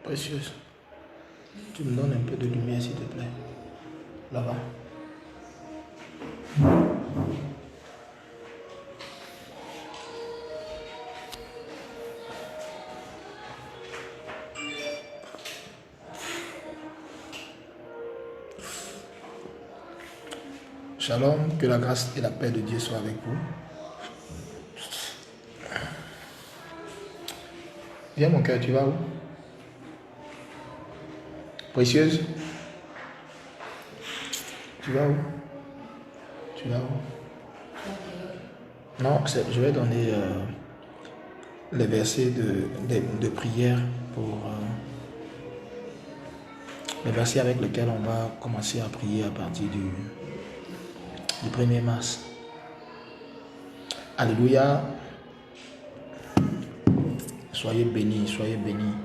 Précieuse, tu me donnes un peu de lumière s'il te plaît. Là-bas. Shalom, que la grâce et la paix de Dieu soient avec vous. Viens mon cœur, tu vas où? Précieuse, tu vas où? Tu vas où? Non, je vais donner les versets de prière pour les versets avec lesquels on va commencer à prier à partir du 1er mars. Alléluia. Soyez bénis, soyez bénis.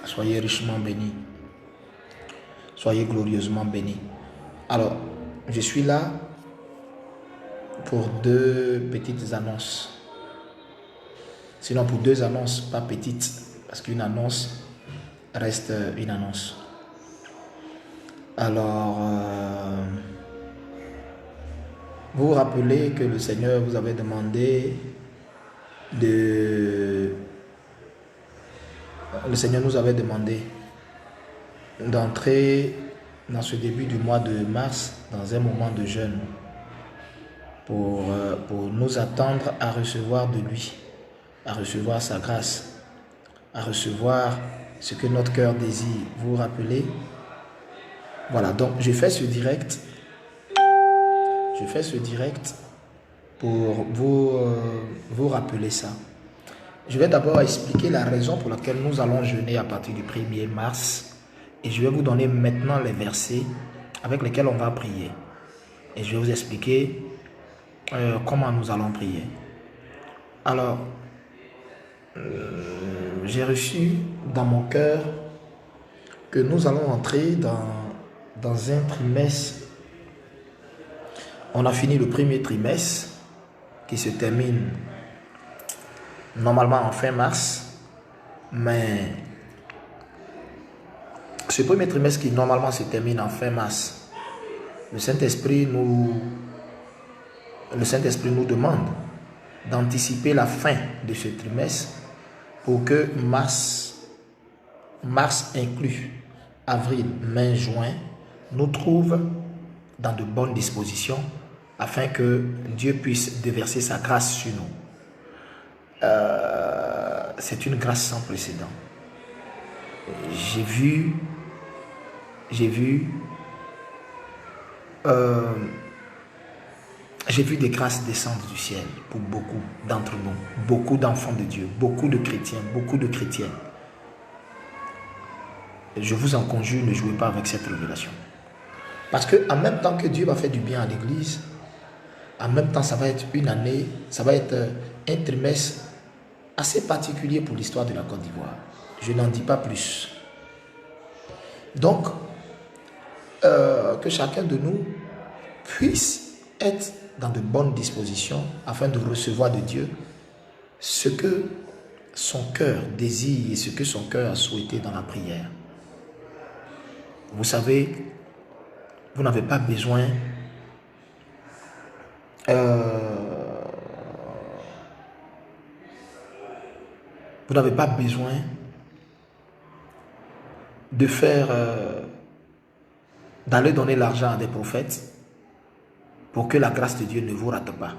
Soyez richement bénis. Soyez glorieusement bénis. Alors, je suis là pour 2 petites annonces. Sinon pour 2 annonces, pas petites, parce qu'une annonce reste une annonce. Alors, vous vous rappelez que le Seigneur vous avait demandé le Seigneur nous avait demandé d'entrer dans ce début du mois de mars dans un moment de jeûne pour nous attendre à recevoir de lui, à recevoir sa grâce, à recevoir ce que notre cœur désire. Vous vous rappelez? Voilà, donc je fais ce direct pour vous rappeler ça. Je vais d'abord expliquer la raison pour laquelle nous allons jeûner à partir du 1er mars et je vais vous donner maintenant les versets avec lesquels on va prier. Et je vais vous expliquer comment nous allons prier. Alors, j'ai reçu dans mon cœur que nous allons entrer dans un trimestre. On a fini le 1er trimestre qui se termine normalement en fin mars, mais ce 1er trimestre qui normalement se termine en fin mars, le Saint-Esprit nous demande d'anticiper la fin de ce trimestre pour que mars inclus, avril, mai, juin, nous trouve dans de bonnes dispositions afin que Dieu puisse déverser sa grâce sur nous. C'est une grâce sans précédent. J'ai vu des grâces descendre du ciel pour beaucoup d'entre nous, beaucoup d'enfants de Dieu, beaucoup de chrétiens, beaucoup de chrétiennes. Je vous en conjure, ne jouez pas avec cette révélation. Parce qu'en même temps que Dieu va faire du bien à l'église, en même temps ça va être une année, ça va être un trimestre assez particulier pour l'histoire de la Côte d'Ivoire. Je n'en dis pas plus. Donc, que chacun de nous puisse être dans de bonnes dispositions afin de recevoir de Dieu ce que son cœur désire et ce que son cœur a souhaité dans la prière. Vous savez, vous n'avez pas besoin de faire d'aller donner l'argent à des prophètes pour que la grâce de Dieu ne vous rate pas.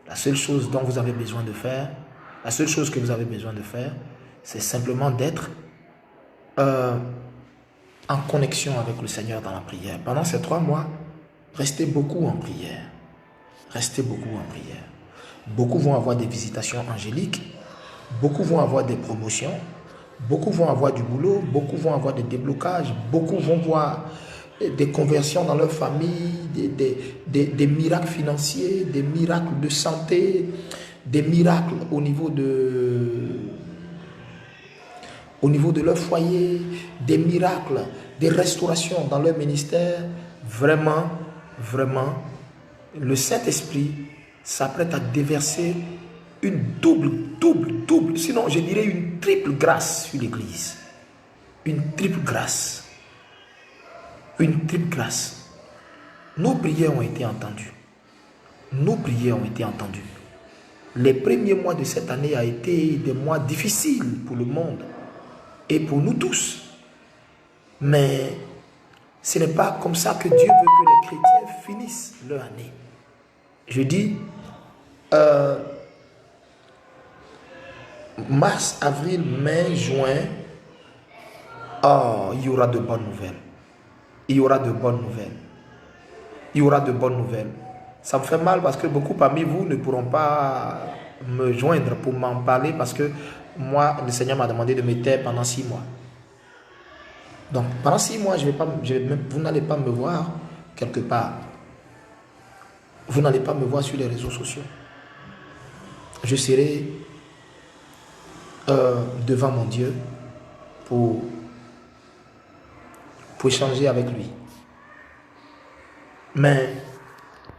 La seule chose que vous avez besoin de faire, c'est simplement d'être en connexion avec le Seigneur dans la prière. Pendant ces 3 mois, restez beaucoup en prière. Restez beaucoup en prière. Beaucoup vont avoir des visitations angéliques, beaucoup vont avoir des promotions, beaucoup vont avoir du boulot, beaucoup vont avoir des déblocages, beaucoup vont voir des conversions dans leur famille, des miracles financiers, des miracles de santé, des miracles au niveau de leur foyer, des miracles, des restaurations dans leur ministère. Vraiment, vraiment, le Saint-Esprit s'apprête à déverser une double, sinon je dirais une triple grâce sur l'Église. Une triple grâce. Une triple grâce. Nos prières ont été entendues. Nos prières ont été entendues. Les premiers mois de cette année ont été des mois difficiles pour le monde et pour nous tous. Mais ce n'est pas comme ça que Dieu veut que les chrétiens finissent leur année. Je dis, mars, avril, mai, juin, oh, il y aura de bonnes nouvelles. Il y aura de bonnes nouvelles. Il y aura de bonnes nouvelles. Ça me fait mal parce que beaucoup parmi vous ne pourront pas me joindre pour m'en parler parce que moi, le Seigneur m'a demandé de me taire pendant 6 mois. Donc, pendant 6 mois, vous n'allez pas me voir quelque part. Vous n'allez pas me voir sur les réseaux sociaux. Je serai devant mon Dieu pour échanger avec lui. Mais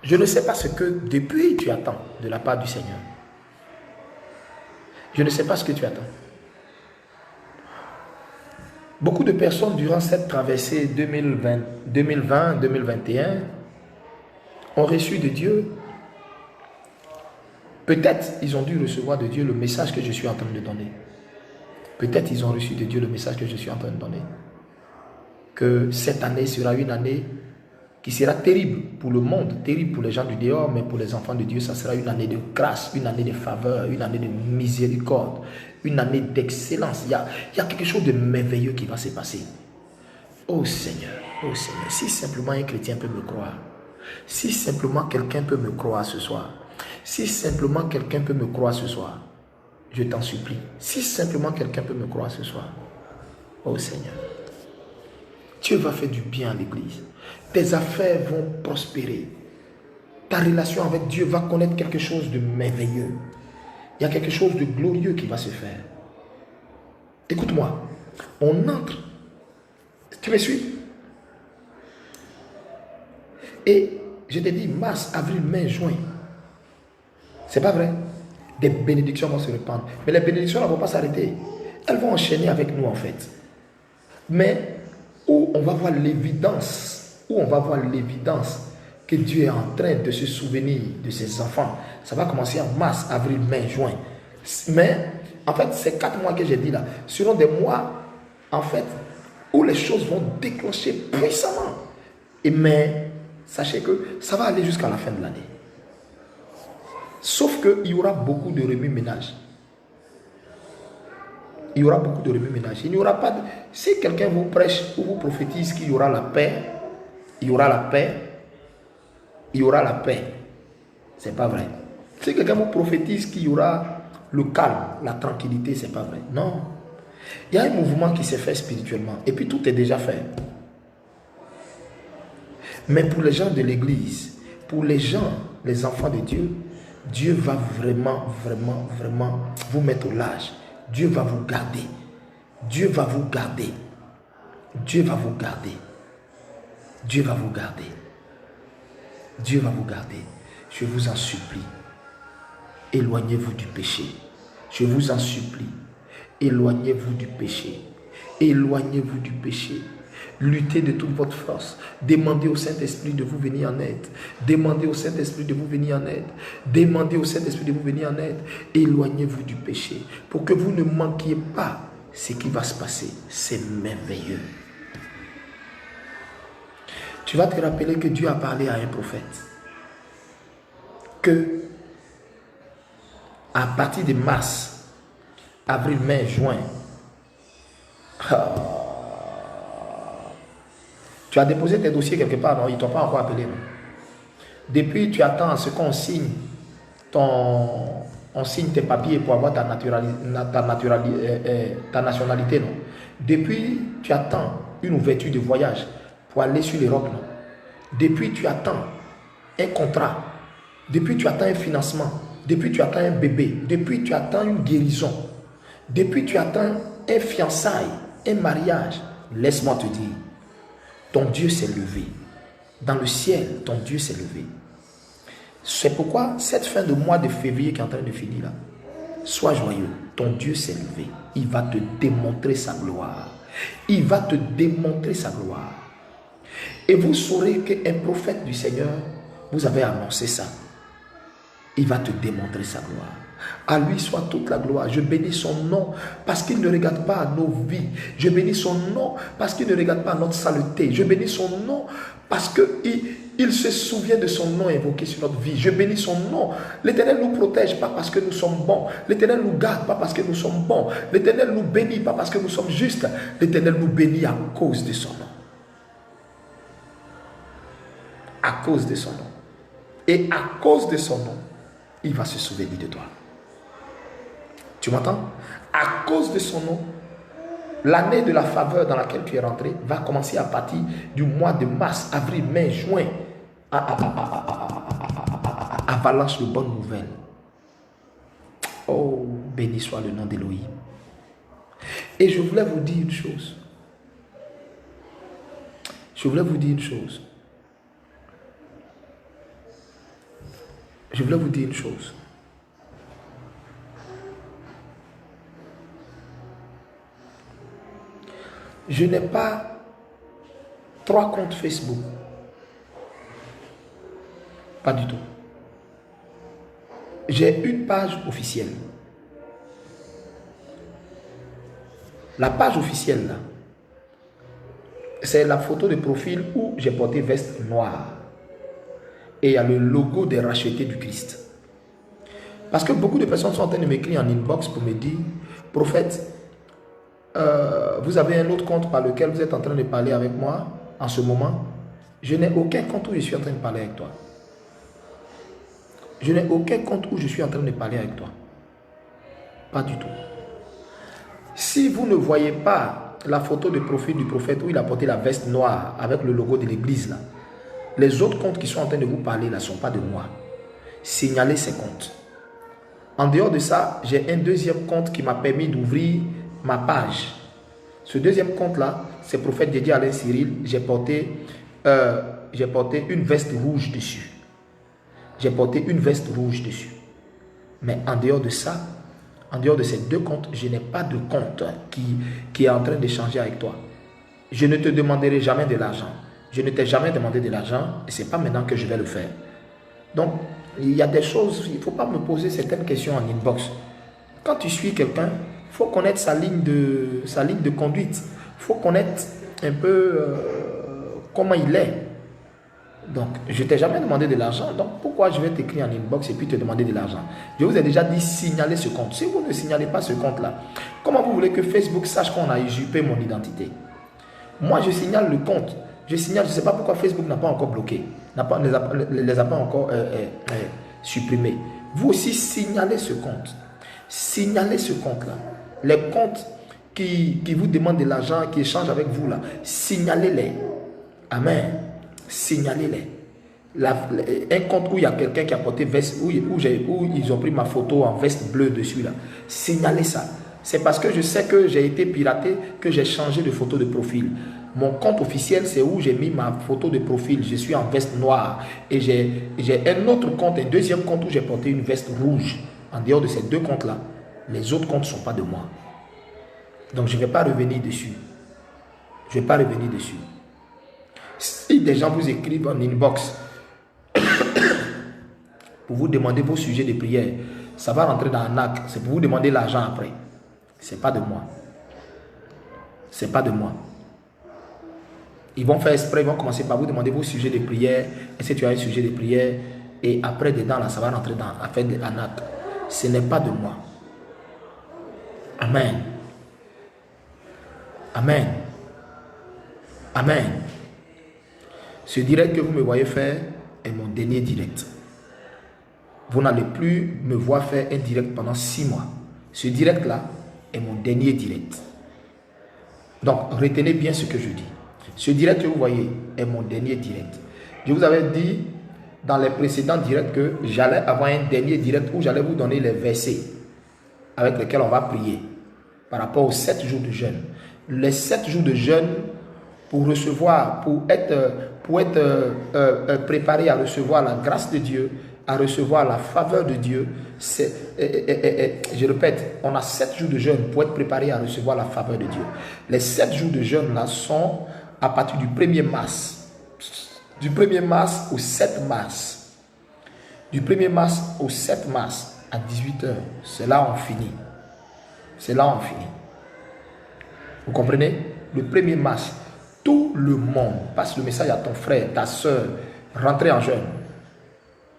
je ne sais pas ce que depuis tu attends de la part du Seigneur. Je ne sais pas ce que tu attends. Beaucoup de personnes durant cette traversée 2020-2021 ont reçu de Dieu. Peut-être ils ont dû recevoir de Dieu le message que je suis en train de donner. Peut-être ils ont reçu de Dieu le message que je suis en train de donner. Que cette année sera une année qui sera terrible pour le monde, terrible pour les gens du dehors, mais pour les enfants de Dieu, ça sera une année de grâce, une année de faveur, une année de miséricorde, une année d'excellence. Il y a quelque chose de merveilleux qui va se passer. Oh Seigneur, si simplement un chrétien peut me croire, si simplement quelqu'un peut me croire ce soir, si simplement quelqu'un peut me croire ce soir, je t'en supplie, si simplement quelqu'un peut me croire ce soir, oh Seigneur, Dieu va faire du bien à l'église. Tes affaires vont prospérer. Ta relation avec Dieu va connaître quelque chose de merveilleux. Il y a quelque chose de glorieux qui va se faire. Écoute-moi, on entre. Tu me suis? Et je te dis, mars, avril, mai, juin. C'est pas vrai? Des bénédictions vont se répandre. Mais les bénédictions ne vont pas s'arrêter. Elles vont enchaîner avec nous en fait. Mais où on va voir l'évidence, que Dieu est en train de se souvenir de ses enfants. Ça va commencer en mars, avril, mai, juin. Mais, en fait, ces 4 mois que j'ai dit là, seront des mois, en fait, où les choses vont déclencher puissamment. Mais, sachez que ça va aller jusqu'à la fin de l'année. Sauf qu'il y aura beaucoup de remue-ménage. Il y aura beaucoup de remue-ménage. Il n'y aura pas de... Si quelqu'un vous prêche ou vous prophétise qu'il y aura la paix, il y aura la paix, il y aura la paix. C'est pas vrai. Si quelqu'un vous prophétise qu'il y aura le calme, la tranquillité, c'est pas vrai. Non. Il y a un mouvement qui s'est fait spirituellement. Et puis tout est déjà fait. Mais pour les gens de l'église, pour les gens, les enfants de Dieu, Dieu va vraiment vous mettre au large. Dieu va vous garder. Dieu va vous garder. Dieu va vous garder. Dieu va vous garder. Dieu va vous garder. Je vous en supplie. Éloignez-vous du péché. Je vous en supplie. Éloignez-vous du péché. Éloignez-vous du péché. Luttez de toute votre force. Demandez au Saint-Esprit de vous venir en aide. Demandez au Saint-Esprit de vous venir en aide. Demandez au Saint-Esprit de vous venir en aide. Éloignez-vous du péché. Pour que vous ne manquiez pas ce qui va se passer. C'est merveilleux. Tu vas te rappeler que Dieu a parlé à un prophète. Que à partir de mars, avril, mai, juin, tu as déposé tes dossiers quelque part, non? Ils ne t'ont pas encore appelé, non? Depuis, tu attends à ce qu'on signe on signe tes papiers pour avoir ta nationalité, non? Depuis, tu attends une ouverture de voyage pour aller sur l'Europe, non? Depuis, tu attends un contrat. Depuis, tu attends un financement. Depuis, tu attends un bébé. Depuis, tu attends une guérison. Depuis, tu attends un fiançailles, un mariage. Laisse-moi te dire, ton Dieu s'est levé. Dans le ciel, ton Dieu s'est levé. C'est pourquoi cette fin de mois de février qui est en train de finir là, Sois joyeux. Ton Dieu s'est levé. Il va te démontrer sa gloire. Il va te démontrer sa gloire. Et vous saurez qu'un prophète du Seigneur, vous avez annoncé ça. Il va te démontrer sa gloire. À lui soit toute la gloire. Je bénis son nom parce qu'il ne regarde pas à nos vies. Je bénis son nom parce qu'il ne regarde pas à notre saleté. Je bénis son nom parce qu'il se souvient de son nom invoqué sur notre vie. Je bénis son nom. L'Éternel nous protège pas parce que nous sommes bons. L'Éternel nous garde pas parce que nous sommes bons. L'Éternel nous bénit pas parce que nous sommes justes. L'Éternel nous bénit à cause de son nom. À cause de son nom. Et à cause de son nom, il va se souvenir de toi. Tu m'entends? À cause de son nom, l'année de la faveur dans laquelle tu es rentré va commencer à partir du mois de mars, avril, mai, juin. Avalanche de bonnes nouvelles. Oh, béni soit le nom d'Élohim. Et je voulais vous dire une chose. Je voulais vous dire une chose. Je voulais vous dire une chose. Je n'ai pas 3 comptes Facebook. Pas du tout. J'ai une page officielle. La page officielle, là, c'est la photo de profil où j'ai porté veste noire. Et il y a le logo des rachetés du Christ. Parce que beaucoup de personnes sont en train de m'écrire en inbox pour me dire, prophète, vous avez un autre compte par lequel vous êtes en train de parler avec moi en ce moment. Je n'ai aucun compte où je suis en train de parler avec toi. Je n'ai aucun compte où je suis en train de parler avec toi. Pas du tout. Si vous ne voyez pas la photo de profil du prophète où il a porté la veste noire avec le logo de l'église là, les autres comptes qui sont en train de vous parler là ne sont pas de moi. Signalez ces comptes. En dehors de ça, j'ai un deuxième compte qui m'a permis d'ouvrir ma page. Ce deuxième compte là, c'est prophète dédié à Alain Cyril. J'ai porté une veste rouge dessus. J'ai porté une veste rouge dessus. Mais en dehors de ça, en dehors de ces 2 comptes, je n'ai pas de compte qui est en train d'échanger avec toi. Je ne te demanderai jamais de l'argent. Je ne t'ai jamais demandé de l'argent et ce n'est pas maintenant que je vais le faire. Donc, il y a des choses, il ne faut pas me poser certaines questions en inbox. Quand tu suis quelqu'un, il faut connaître sa ligne de conduite. Il faut connaître un peu comment il est. Donc, je ne t'ai jamais demandé de l'argent. Donc, pourquoi je vais t'écrire en inbox et puis te demander de l'argent? Je vous ai déjà dit signaler ce compte. Si vous ne signalez pas ce compte-là, comment vous voulez que Facebook sache qu'on a usurpé mon identité? Moi, je signale le compte. Je signale, je ne sais pas pourquoi Facebook n'a pas encore bloqué, ne les a pas encore supprimés. Vous aussi, signalez ce compte. Signalez ce compte-là. Les comptes qui vous demandent de l'argent, qui échangent avec vous, là, signalez-les. Amen. Signalez-les. Un compte où il y a quelqu'un qui a porté veste, où ils ont pris ma photo en veste bleue dessus, là. Signalez ça. C'est parce que je sais que j'ai été piraté que j'ai changé de photo de profil. Mon compte officiel, c'est où j'ai mis ma photo de profil. Je suis en veste noire. Et j'ai un autre compte, un deuxième compte où j'ai porté une veste rouge. En dehors de ces 2 comptes-là, les autres comptes ne sont pas de moi. Donc, je ne vais pas revenir dessus. Je ne vais pas revenir dessus. Si des gens vous écrivent en inbox pour vous demander vos sujets de prière, ça va rentrer dans un acte. C'est pour vous demander l'argent après. Ce n'est pas de moi. Ce n'est pas de moi. Ils vont faire exprès, ils vont commencer par vous demander vos sujets de prière. Est-ce que tu as un sujet de prière? Et après, dedans, là, ça va rentrer dans la fête de Anak. Ce n'est pas de moi. Amen. Amen. Amen. Ce direct que vous me voyez faire est mon dernier direct. Vous n'allez plus me voir faire un direct pendant 6 mois. Ce direct-là est mon dernier direct. Donc, retenez bien ce que je dis. Ce direct que vous voyez est mon dernier direct. Je vous avais dit dans les précédents directs que j'allais avoir un dernier direct où j'allais vous donner les versets avec lesquels on va prier par rapport aux 7 jours de jeûne. Les 7 jours de jeûne pour recevoir, pour être préparé à recevoir la grâce de Dieu à recevoir la faveur de Dieu, je répète, on a 7 jours de jeûne pour être préparé à recevoir la faveur de Dieu. Les 7 jours de jeûne là sont à partir du 1er mars. Du 1er mars au 7 mars. Du 1er mars au 7 mars à 18h. C'est là où on finit. C'est là où on finit. Vous comprenez? Le 1er mars, tout le monde passe le message à ton frère, ta soeur, rentrez en jeûne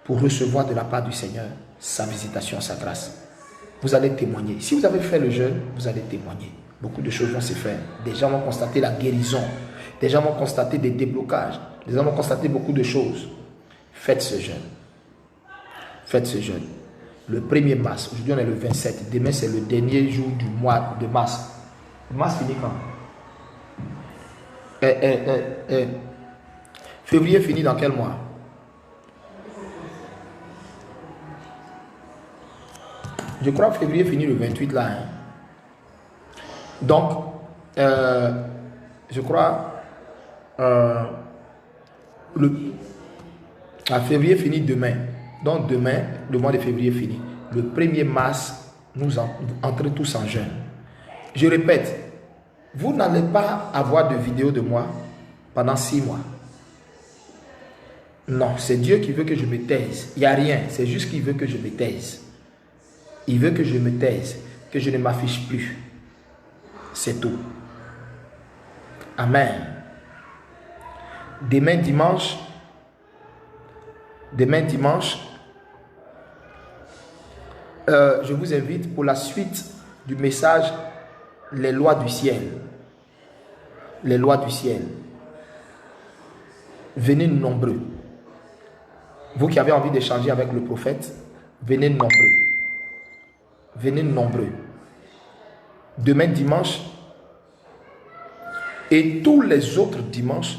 pour recevoir de la part du Seigneur sa visitation, sa grâce. Vous allez témoigner. Si vous avez fait le jeûne, vous allez témoigner. Beaucoup de choses vont se faire. Des gens vont constater la guérison. Des gens vont constater des déblocages. Des gens vont constater beaucoup de choses. Faites ce jeûne. Faites ce jeûne. Le 1er mars, aujourd'hui on est le 27. Demain c'est le dernier jour du mois de mars. Le mars finit quand? Février finit dans quel mois? Je crois que février finit le 28 là. Hein. Donc, je crois février finit demain. Donc demain, le mois de février finit. Le 1er mars, nous entrons tous en jeûne. Je répète, vous n'allez pas avoir de vidéo de moi pendant 6 mois. Non, c'est Dieu qui veut que je me taise. Il n'y a rien, c'est juste qu'il veut que je me taise. Il veut que je me taise, que je ne m'affiche plus. C'est tout. Amen. Demain dimanche, je vous invite pour la suite du message les lois du ciel. Les lois du ciel. Venez nombreux. Vous qui avez envie d'échanger avec le prophète, venez nombreux. Venez nombreux. Demain dimanche et tous les autres dimanches,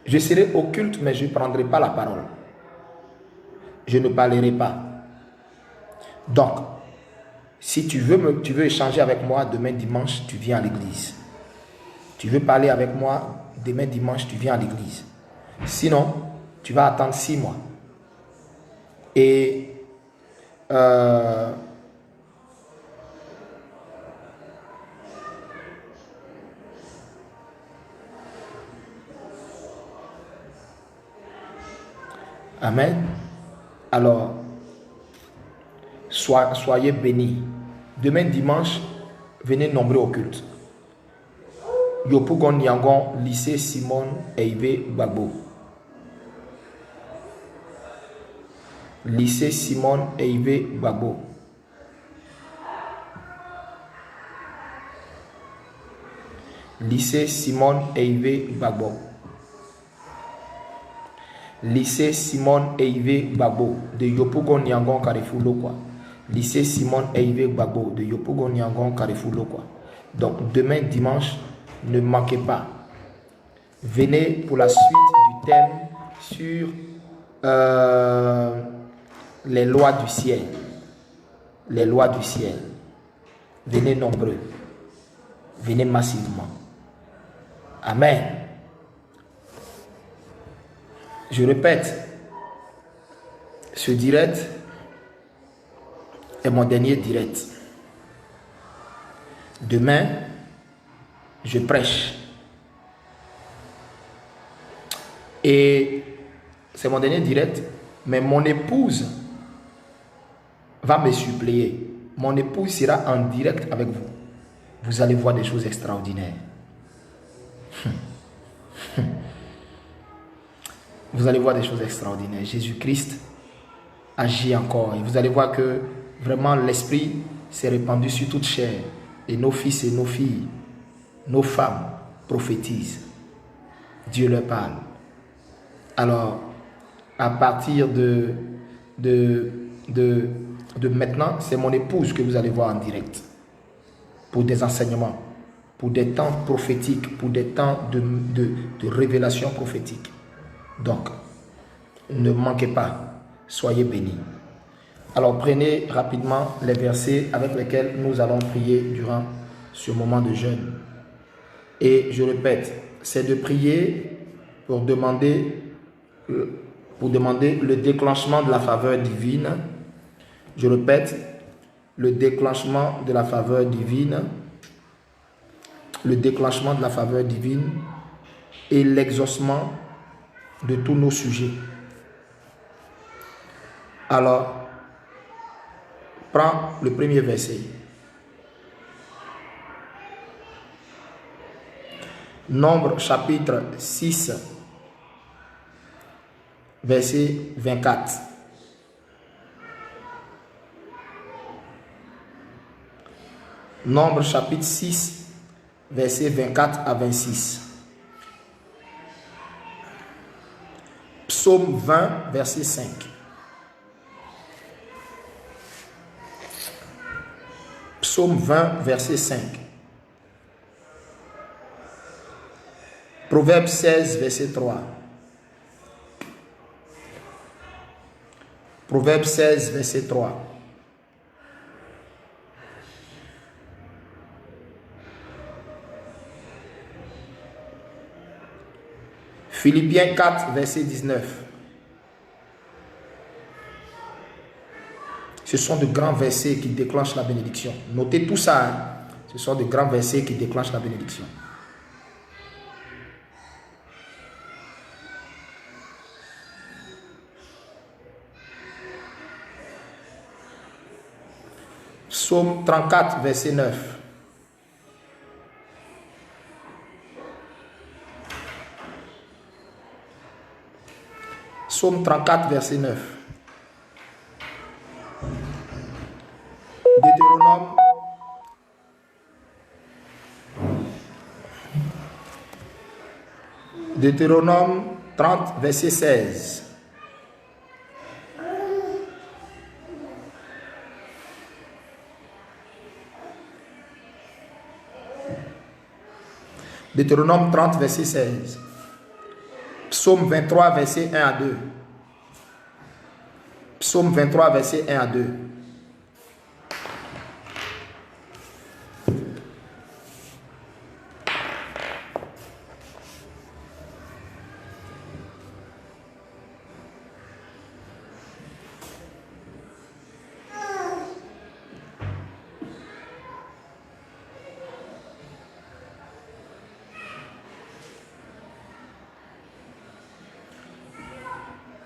je serai au culte, mais je ne prendrai pas la parole. Je ne parlerai pas. Donc, si tu veux échanger avec moi demain dimanche, tu viens à l'église. Tu veux parler avec moi demain dimanche, tu viens à l'église. Sinon, tu vas attendre 6 mois. Et amen. Alors, soyez bénis. Demain dimanche, venez nombreux au culte. Yopougon Yangon, lycée Simon Eivé Gbagbo. Lycée Simon Eivé Gbagbo. Lycée Simon Eivé Gbagbo. Lycée Simon Eivé Gbagbo de Yopougon Yangon Carrefour Lokwa. Lycée Simon Eivé Gbagbo de Yopougon Yangon Carrefour Lokwa. Donc demain dimanche, ne manquez pas. Venez pour la suite du thème sur les lois du ciel. Les lois du ciel. Venez nombreux. Venez massivement. Amen. Je répète, ce direct est mon dernier direct. Demain, je prêche. Et c'est mon dernier direct, mais mon épouse va me suppléer. Mon épouse sera en direct avec vous. Vous allez voir des choses extraordinaires. Vous allez voir des choses extraordinaires. Jésus-Christ agit encore. Et vous allez voir que vraiment l'Esprit s'est répandu sur toute chair. Et nos fils et nos filles, nos femmes prophétisent. Dieu leur parle. Alors, à partir de maintenant, c'est mon épouse que vous allez voir en direct. Pour des enseignements, pour des temps prophétiques, pour des temps de révélation prophétique. Donc, ne manquez pas, soyez bénis. Alors, prenez rapidement les versets avec lesquels nous allons prier durant ce moment de jeûne. Et je répète, c'est de prier pour demander pour demander le déclenchement de la faveur divine. Je répète, le déclenchement de la faveur divine, le déclenchement de la faveur divine et l'exaucement de tous nos sujets. Alors, prends le premier verset. Nombre chapitre 6, verset 24. Nombre chapitre 6, verset 24 à 26. Psaume 20, verset 5. Psaume 20, verset 5. Proverbe 16, verset 3. Proverbe 16, verset 3. Philippiens 4, verset 19. Ce sont de grands versets qui déclenchent la bénédiction. Notez tout ça. Hein? Ce sont de grands versets qui déclenchent la bénédiction. Psaume 34, verset 9. Psaume 34, verset 9. Deutéronome 30, verset 16. Deutéronome 30, verset 16. Psaume 23, verset 1 à 2. Psaume 23, verset 1 à 2.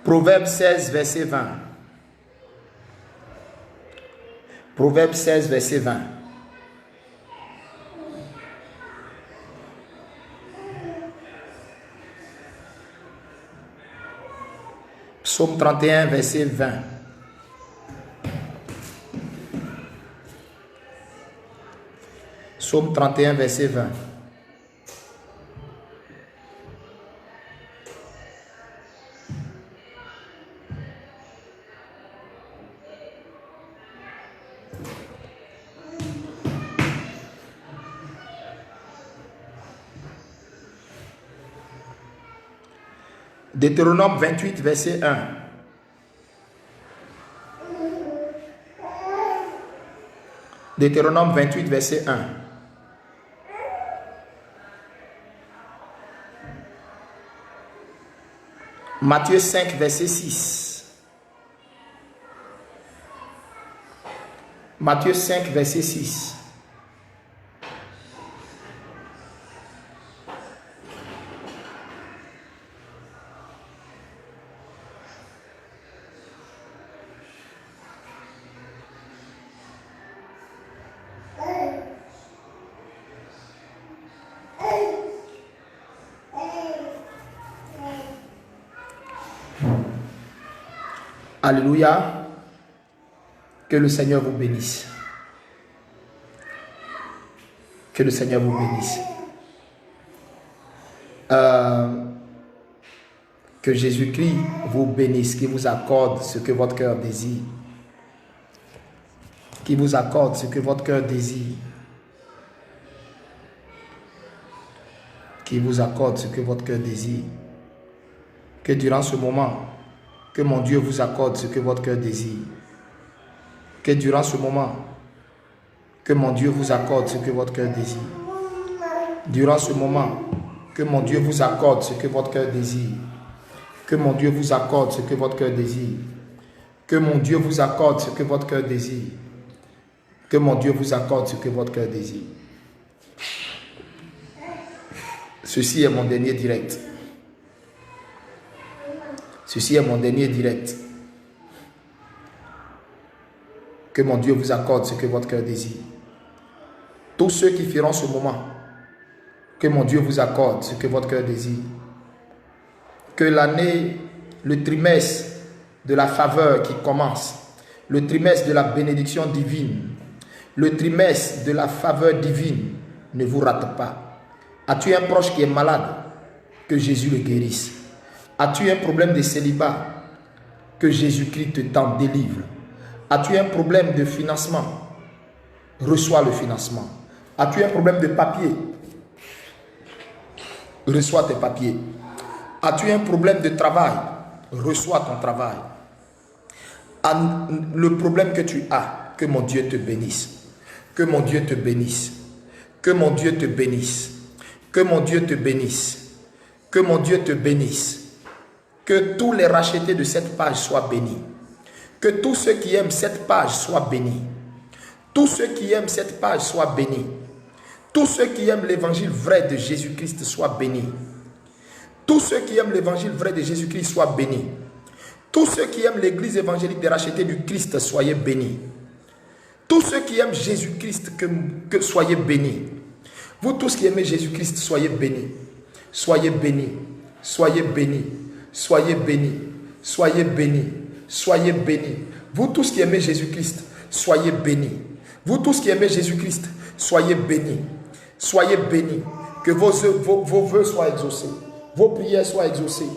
Proverbe 16, verset 20. Proverbe 16, verset 20. Psaume 31, verset 20. Psaume 31, verset 20. Deutéronome 28, verset 1. Deutéronome 28, verset 1. Matthieu 5, verset 6. Matthieu 5, verset 6. Alléluia. Que le Seigneur vous bénisse. Que le Seigneur vous bénisse. Que Jésus-Christ vous bénisse, qu'il vous accorde ce que votre cœur désire. Qu'il vous accorde ce que votre cœur désire. Qu'il vous accorde ce que votre cœur désire. Que durant ce moment, que mon Dieu vous accorde ce que votre cœur désire. Que durant ce moment, que mon Dieu vous accorde ce que votre cœur désire. Durant ce moment, que mon Dieu vous accorde ce que votre cœur désire. Que mon Dieu vous accorde ce que votre cœur désire. Que mon Dieu vous accorde ce que votre cœur désire. Que mon Dieu vous accorde ce que votre cœur désire. Ceci est mon dernier direct. Ceci est mon dernier direct. Que mon Dieu vous accorde ce que votre cœur désire. Tous ceux qui feront ce moment, que mon Dieu vous accorde ce que votre cœur désire. Que l'année, le trimestre de la faveur qui commence, le trimestre de la bénédiction divine, le trimestre de la faveur divine ne vous rate pas. As-tu un proche qui est malade? Que Jésus le guérisse. As-tu un problème de célibat? Que Jésus-Christ t'en délivre. As-tu un problème de financement? Reçois le financement. As-tu un problème de papier? Reçois tes papiers. As-tu un problème de travail? Reçois ton travail. Le problème que tu as, que mon Dieu te bénisse. Que mon Dieu te bénisse. Que mon Dieu te bénisse. Que mon Dieu te bénisse. Que mon Dieu te bénisse. Que tous les rachetés de cette page soient bénis. Que tous ceux qui aiment cette page soient bénis. Tous ceux qui aiment cette page soient bénis. Tous ceux qui aiment l'évangile vrai de Jésus-Christ soient bénis. Tous ceux qui aiment l'évangile vrai de Jésus-Christ soient bénis. Tous ceux qui aiment l'église évangélique des rachetés du Christ, soyez bénis. Tous ceux qui aiment Jésus-Christ, que soyez bénis. Vous tous qui aimez Jésus-Christ, soyez bénis. Soyez bénis. Soyez bénis. Soyez bénis. Soyez bénis. Soyez bénis. Vous tous qui aimez Jésus-Christ, soyez bénis. Vous tous qui aimez Jésus-Christ, soyez bénis. Soyez bénis. Que vos vœux soient exaucés. Vos prières soient exaucées.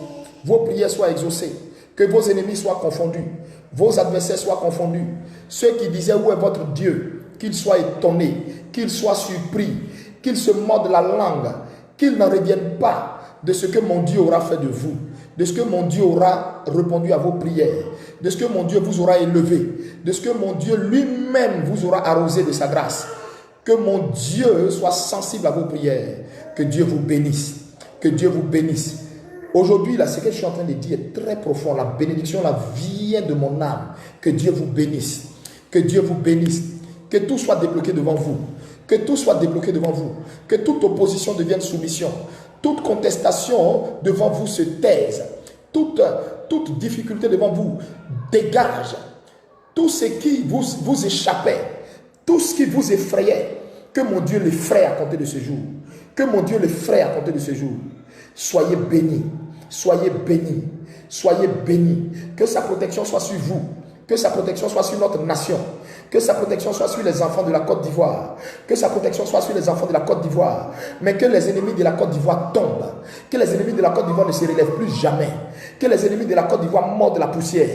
Vos prières soient exaucées. Que vos ennemis soient confondus. Vos adversaires soient confondus. Ceux qui disaient où est votre Dieu, qu'ils soient étonnés, qu'ils soient surpris, qu'ils se mordent la langue, qu'ils n'en reviennent pas de ce que mon Dieu aura fait de vous, de ce que mon Dieu aura répondu à vos prières, de ce que mon Dieu vous aura élevé, de ce que mon Dieu lui-même vous aura arrosé de sa grâce. Que mon Dieu soit sensible à vos prières. Que Dieu vous bénisse. Que Dieu vous bénisse. Aujourd'hui, là, ce que je suis en train de dire est très profond. La bénédiction, là, vient de mon âme. Que Dieu vous bénisse. Que Dieu vous bénisse. Que tout soit débloqué devant vous. Que tout soit débloqué devant vous. Que toute opposition devienne soumission. Toute contestation devant vous se taise. Toute difficulté devant vous dégage. Tout ce qui vous échappait, tout ce qui vous effrayait, que mon Dieu l'effraie à compter de ce jour. Que mon Dieu l'effraie à compter de ce jour. Soyez bénis, soyez bénis, soyez bénis. Que sa protection soit sur vous, que sa protection soit sur notre nation, que sa protection soit sur les enfants de la Côte d'Ivoire, que sa protection soit sur les enfants de la Côte d'Ivoire, mais que les ennemis de la Côte d'Ivoire tombent, que les ennemis de la Côte d'Ivoire ne se relèvent plus jamais, que les ennemis de la Côte d'Ivoire mordent la poussière,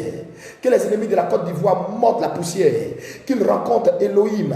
que les ennemis de la Côte d'Ivoire mordent la poussière, qu'ils rencontrent Elohim